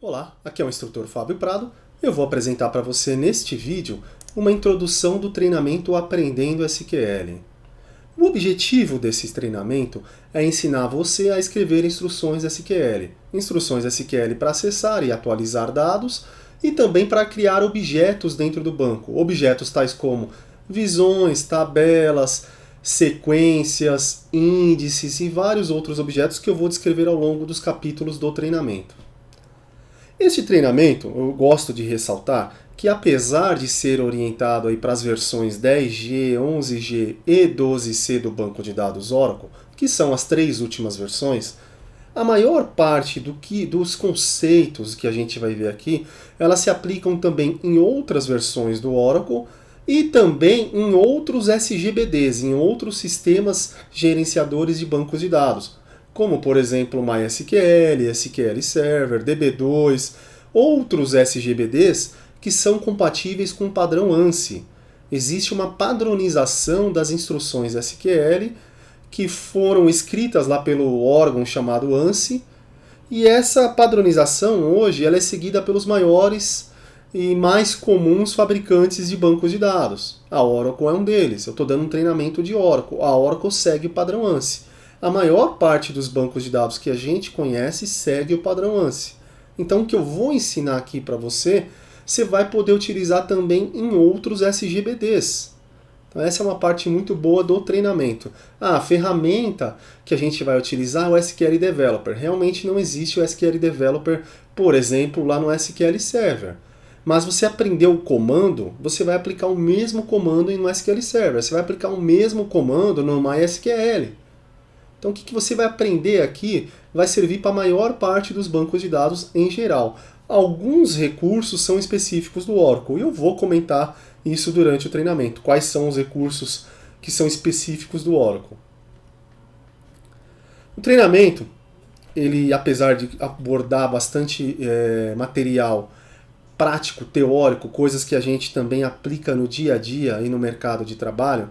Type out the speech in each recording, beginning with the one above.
Olá, aqui é o instrutor Fábio Prado. Eu vou apresentar para você neste vídeo uma introdução do treinamento Aprendendo SQL. O objetivo desse treinamento é ensinar você a escrever instruções SQL. Instruções SQL para acessar e atualizar dados e também para criar objetos dentro do banco. Objetos tais como visões, tabelas, sequências, índices e vários outros objetos que eu vou descrever ao longo dos capítulos do treinamento. Este treinamento, eu gosto de ressaltar que apesar de ser orientado para as versões 10G, 11G e 12C do banco de dados Oracle, que são as três últimas versões, a maior parte dos conceitos que a gente vai ver aqui, elas se aplicam também em outras versões do Oracle e também em outros SGBDs, em outros sistemas gerenciadores de bancos de dados, como por exemplo MySQL, SQL Server, DB2, outros SGBDs que são compatíveis com o padrão ANSI. Existe uma padronização das instruções SQL que foram escritas lá pelo órgão chamado ANSI, e essa padronização hoje ela é seguida pelos maiores e mais comuns fabricantes de bancos de dados. A Oracle é um deles. Eu estou dando um treinamento de Oracle. A Oracle segue o padrão ANSI. A maior parte dos bancos de dados que a gente conhece segue o padrão ANSI. Então o que eu vou ensinar aqui para você, você vai poder utilizar também em outros SGBDs. Então essa é uma parte muito boa do treinamento. A ferramenta que a gente vai utilizar é o SQL Developer. Realmente não existe o SQL Developer, por exemplo, lá no SQL Server. Mas você aprendeu o comando, você vai aplicar o mesmo comando no SQL Server. Você vai aplicar o mesmo comando no MySQL. Então o que você vai aprender aqui vai servir para a maior parte dos bancos de dados em geral. Alguns recursos são específicos do Oracle e eu vou comentar isso durante o treinamento. Quais são os recursos que são específicos do Oracle? O treinamento, ele, apesar de abordar bastante material prático, teórico, coisas que a gente também aplica no dia a dia e no mercado de trabalho,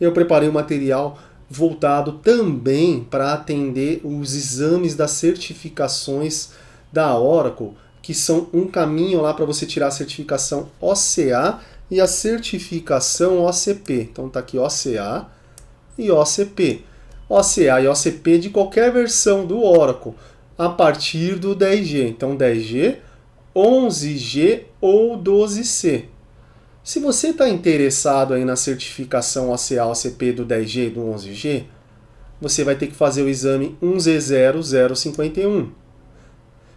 eu preparei um material voltado também para atender os exames das certificações da Oracle, que são um caminho lá para você tirar a certificação OCA e a certificação OCP. Então tá aqui OCA e OCP. OCA e OCP de qualquer versão do Oracle, a partir do 10G. Então 10G, 11G ou 12C. Se você está interessado aí na certificação OCA, OCP do 10G e do 11G, você vai ter que fazer o exame 1Z0051.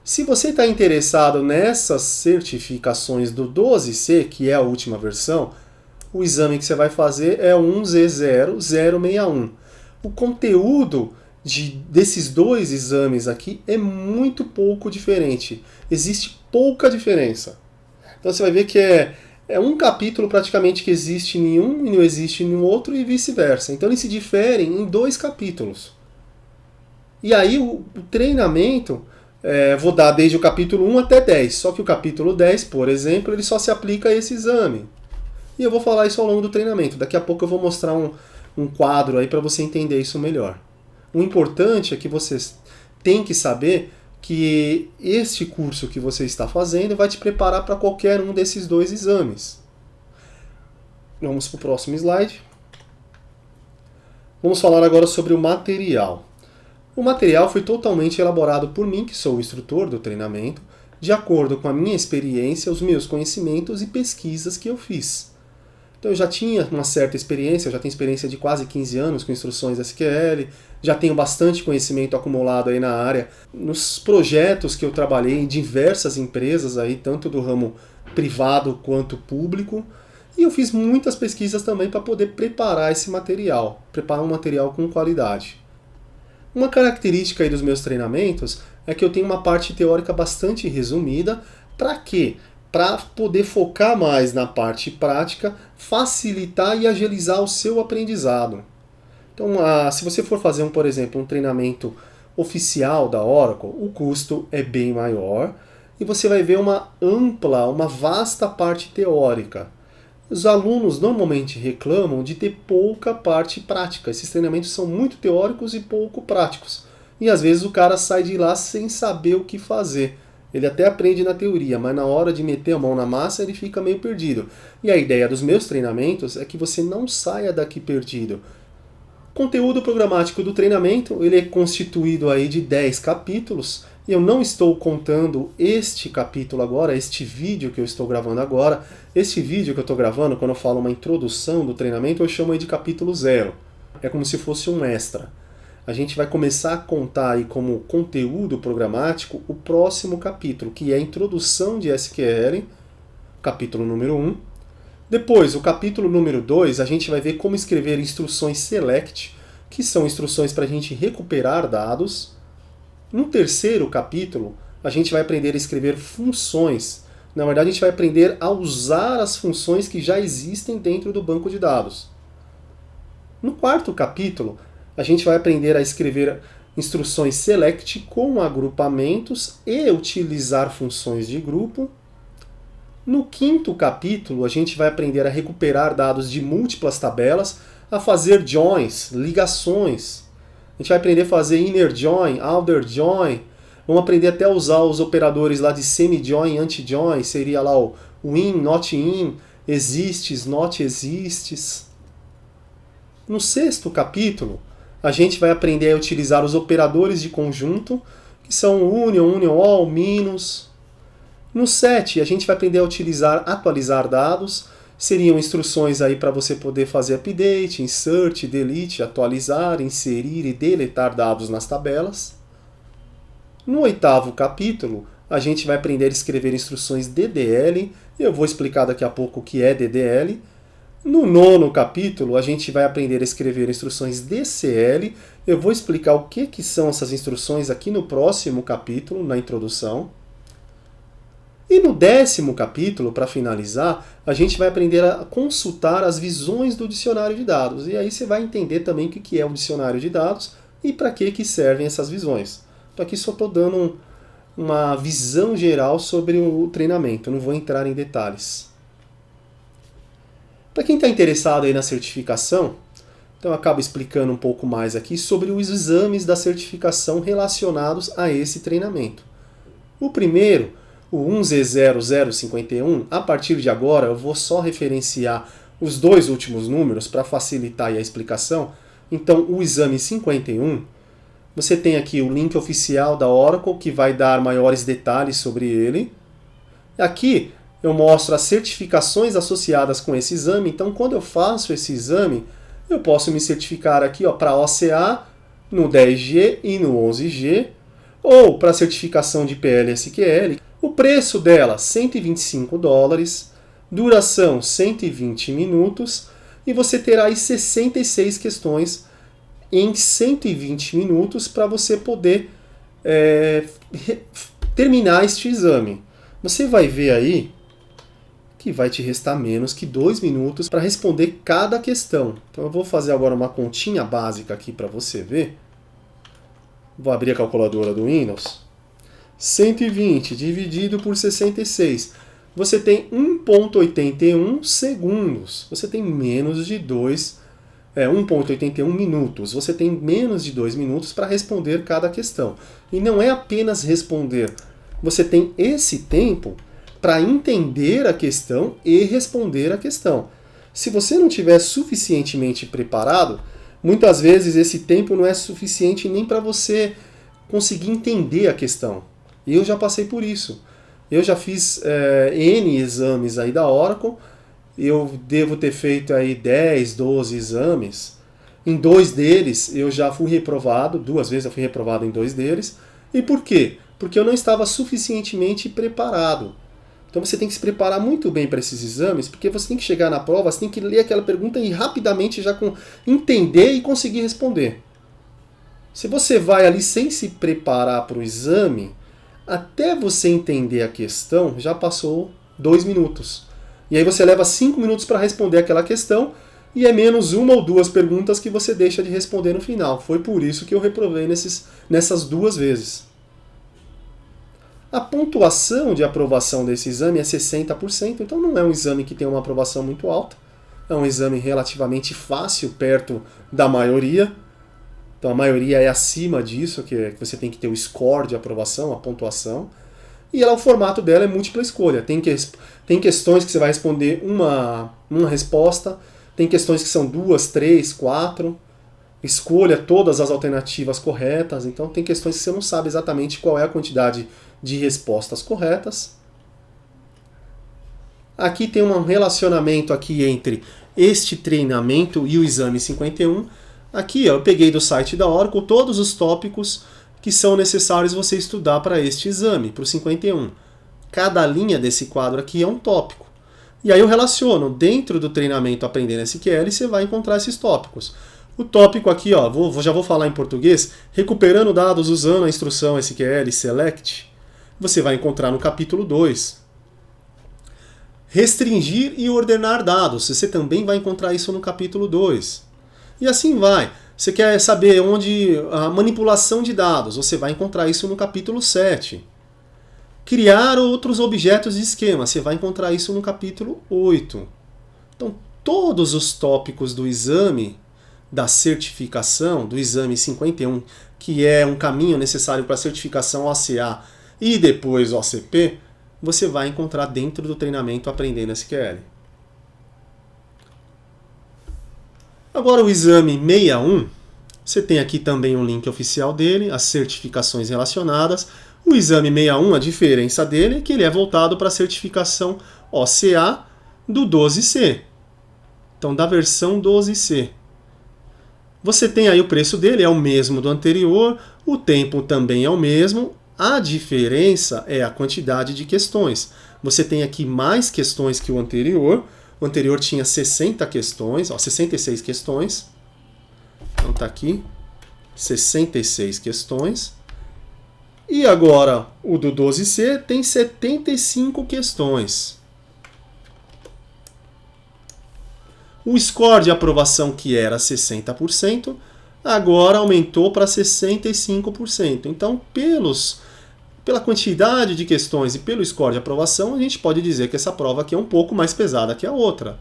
Se você está interessado nessas certificações do 12C, que é a última versão, o exame que você vai fazer é o 1Z0061. O conteúdo desses dois exames aqui é muito pouco diferente. Existe pouca diferença. Então você vai ver que é um capítulo praticamente que existe em um e não existe em outro e vice-versa. Então eles se diferem em dois capítulos. E aí o treinamento, vou dar desde o capítulo 1 até 10. Só que o capítulo 10, por exemplo, ele só se aplica a esse exame. E eu vou falar isso ao longo do treinamento. Daqui a pouco eu vou mostrar um quadro aí para você entender isso melhor. O importante é que vocês têm que saber que este curso que você está fazendo vai te preparar para qualquer um desses dois exames. Vamos para o próximo slide. Vamos falar agora sobre o material. O material foi totalmente elaborado por mim, que sou o instrutor do treinamento, de acordo com a minha experiência, os meus conhecimentos e pesquisas que eu fiz. Então eu já tinha uma certa experiência, eu já tenho experiência de quase 15 anos com instruções SQL, já tenho bastante conhecimento acumulado aí na área, nos projetos que eu trabalhei em diversas empresas aí, tanto do ramo privado quanto público, e eu fiz muitas pesquisas também para poder preparar esse material, preparar um material com qualidade. Uma característica aí dos meus treinamentos é que eu tenho uma parte teórica bastante resumida. Para quê? Para poder focar mais na parte prática, facilitar e agilizar o seu aprendizado. Então, se você for fazer, por exemplo, um treinamento oficial da Oracle, o custo é bem maior e você vai ver uma vasta parte teórica. Os alunos normalmente reclamam de ter pouca parte prática. Esses treinamentos são muito teóricos e pouco práticos. E às vezes o cara sai de lá sem saber o que fazer. Ele até aprende na teoria, mas na hora de meter a mão na massa ele fica meio perdido. E a ideia dos meus treinamentos é que você não saia daqui perdido. O conteúdo programático do treinamento ele é constituído aí de 10 capítulos. E eu não estou contando este capítulo agora, este vídeo que eu estou gravando agora. Este vídeo que eu estou gravando, quando eu falo uma introdução do treinamento, eu chamo aí de capítulo 0. É como se fosse um extra. A gente vai começar a contar aí como conteúdo programático o próximo capítulo, que é a introdução de SQL, capítulo número 1. Depois, o capítulo número 2, a gente vai ver como escrever instruções select, que são instruções para a gente recuperar dados. No terceiro capítulo, a gente vai aprender a escrever funções. Na verdade, a gente vai aprender a usar as funções que já existem dentro do banco de dados. No quarto capítulo, a gente vai aprender a escrever instruções select com agrupamentos e utilizar funções de grupo. No quinto capítulo, a gente vai aprender a recuperar dados de múltiplas tabelas, a fazer joins, ligações. A gente vai aprender a fazer inner join, outer join. Vamos aprender até a usar os operadores lá de semi-join, anti-join. Seria lá o in, not in, exists, not exists. No sexto capítulo, a gente vai aprender a utilizar os operadores de conjunto, que são union, union all, minus. No 7, a gente vai aprender a utilizar atualizar dados. Seriam instruções aí para você poder fazer update, insert, delete, atualizar, inserir e deletar dados nas tabelas. No oitavo capítulo, a gente vai aprender a escrever instruções DDL. Eu vou explicar daqui a pouco o que é DDL. No nono capítulo, a gente vai aprender a escrever instruções DCL. Eu vou explicar o que são essas instruções aqui no próximo capítulo, na introdução. E no 10º capítulo, para finalizar, a gente vai aprender a consultar as visões do dicionário de dados. E aí você vai entender também o que é o dicionário de dados e para que servem essas visões. Então aqui só estou dando uma visão geral sobre o treinamento, não vou entrar em detalhes. Para quem está interessado aí na certificação, então eu acabo explicando um pouco mais aqui sobre os exames da certificação relacionados a esse treinamento. O primeiro, o 1Z0051, a partir de agora eu vou só referenciar os dois últimos números para facilitar aí a explicação. Então o exame 51, você tem aqui o link oficial da Oracle que vai dar maiores detalhes sobre ele. Aqui eu mostro as certificações associadas com esse exame. Então quando eu faço esse exame, eu posso me certificar aqui para OCA no 10G e no 11G, ou para certificação de PL/SQL. O preço dela, $125, duração 120 minutos, e você terá aí 66 questões em 120 minutos para você poder terminar este exame. Você vai ver aí que vai te restar menos que 2 minutos para responder cada questão. Então eu vou fazer agora uma continha básica aqui para você ver. Vou abrir a calculadora do Windows. 120 dividido por 66. Você tem 1,81 segundos. Você tem menos de 1,81 minutos. Você tem menos de 2 minutos para responder cada questão. E não é apenas responder. Você tem esse tempo para entender a questão e responder a questão. Se você não estiver suficientemente preparado, muitas vezes esse tempo não é suficiente nem para você conseguir entender a questão. E eu já passei por isso. Eu já fiz N exames aí da Oracle. Eu devo ter feito aí 10, 12 exames. Em 2 deles eu já fui reprovado. 2 vezes eu fui reprovado em 2 deles. E por quê? Porque eu não estava suficientemente preparado. Então você tem que se preparar muito bem para esses exames, porque você tem que chegar na prova, você tem que ler aquela pergunta e rapidamente já entender e conseguir responder. Se você vai ali sem se preparar para o exame, até você entender a questão, já passou 2 minutos. E aí você leva 5 minutos para responder aquela questão, e é menos 1 ou 2 perguntas que você deixa de responder no final. Foi por isso que eu reprovei nessas 2 vezes. A pontuação de aprovação desse exame é 60%, então não é um exame que tem uma aprovação muito alta. É um exame relativamente fácil, perto da maioria. Então a maioria é acima disso, que você tem que ter o score de aprovação, a pontuação. e o formato dela é múltipla escolha. Tem questões que você vai responder uma resposta, tem questões que são 2, 3, 4, escolha todas as alternativas corretas, então tem questões que você não sabe exatamente qual é a quantidade de respostas corretas. Aqui tem um relacionamento aqui entre este treinamento e o exame 51. Aqui eu peguei do site da Oracle todos os tópicos que são necessários você estudar para este exame, para o 51. Cada linha desse quadro aqui é um tópico. E aí eu relaciono, dentro do treinamento Aprendendo SQL, você vai encontrar esses tópicos. O tópico aqui, ó, já vou falar em português, recuperando dados usando a instrução SQL Select, você vai encontrar no capítulo 2. Restringir e ordenar dados, você também vai encontrar isso no capítulo 2. E assim vai. Você quer saber onde a manipulação de dados, você vai encontrar isso no capítulo 7. Criar outros objetos de esquema, você vai encontrar isso no capítulo 8. Então, todos os tópicos do exame da certificação, do exame 51, que é um caminho necessário para a certificação OCA e depois OCP, você vai encontrar dentro do treinamento Aprendendo SQL. Agora o exame 61, você tem aqui também um link oficial dele, as certificações relacionadas. O exame 61, a diferença dele é que ele é voltado para a certificação OCA do 12C. Então, da versão 12C. Você tem aí o preço dele, é o mesmo do anterior, o tempo também é o mesmo, a diferença é a quantidade de questões. Você tem aqui mais questões que o anterior tinha 60 questões, ó, 66 questões. Então tá aqui, 66 questões. E agora o do 12C tem 75 questões. O score de aprovação, que era 60%, agora aumentou para 65%. Então, pela quantidade de questões e pelo score de aprovação, a gente pode dizer que essa prova aqui é um pouco mais pesada que a outra.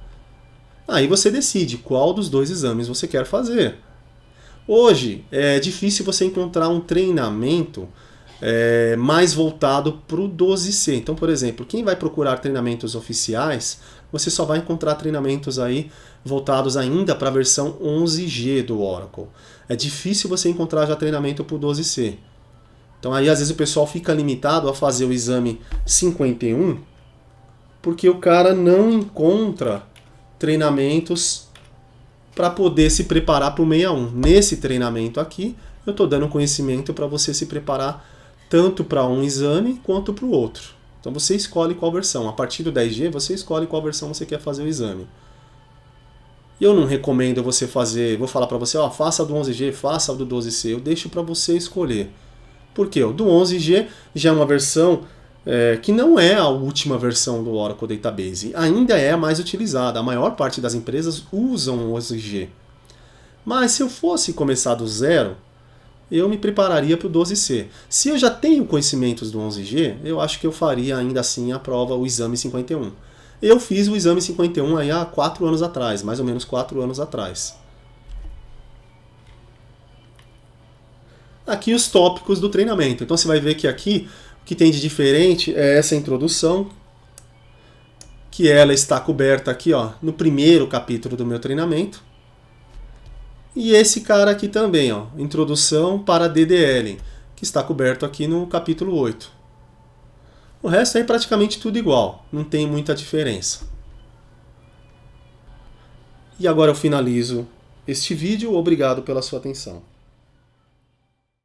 Aí você decide qual dos dois exames você quer fazer. Hoje, é difícil você encontrar um treinamento mais voltado para o 12C. Então, por exemplo, quem vai procurar treinamentos oficiais, você só vai encontrar treinamentos aí voltados ainda para a versão 11G do Oracle. É difícil você encontrar já treinamento para o 12C. Então aí às vezes o pessoal fica limitado a fazer o exame 51 porque o cara não encontra treinamentos para poder se preparar para o 61. Nesse treinamento aqui, eu estou dando conhecimento para você se preparar tanto para um exame quanto para o outro. Então você escolhe qual versão. A partir do 10G, você escolhe qual versão você quer fazer o exame. Eu não recomendo você fazer, vou falar para você, ó, faça do 11G, faça do 12C. Eu deixo para você escolher. Por quê? O do 11G já é uma versão que não é a última versão do Oracle Database. Ainda é a mais utilizada. A maior parte das empresas usam o 11G. Mas se eu fosse começar do zero, eu me prepararia para o 12C. Se eu já tenho conhecimentos do 11G, eu acho que eu faria ainda assim a prova, o exame 51. Eu fiz o exame 51 aí há 4 anos atrás, mais ou menos 4 anos atrás. Aqui os tópicos do treinamento. Então você vai ver que aqui o que tem de diferente é essa introdução, que ela está coberta aqui, ó, no primeiro capítulo do meu treinamento. E esse cara aqui também, ó, introdução para DDL, que está coberto aqui no capítulo 8. O resto é praticamente tudo igual, não tem muita diferença. E agora eu finalizo este vídeo. Obrigado pela sua atenção.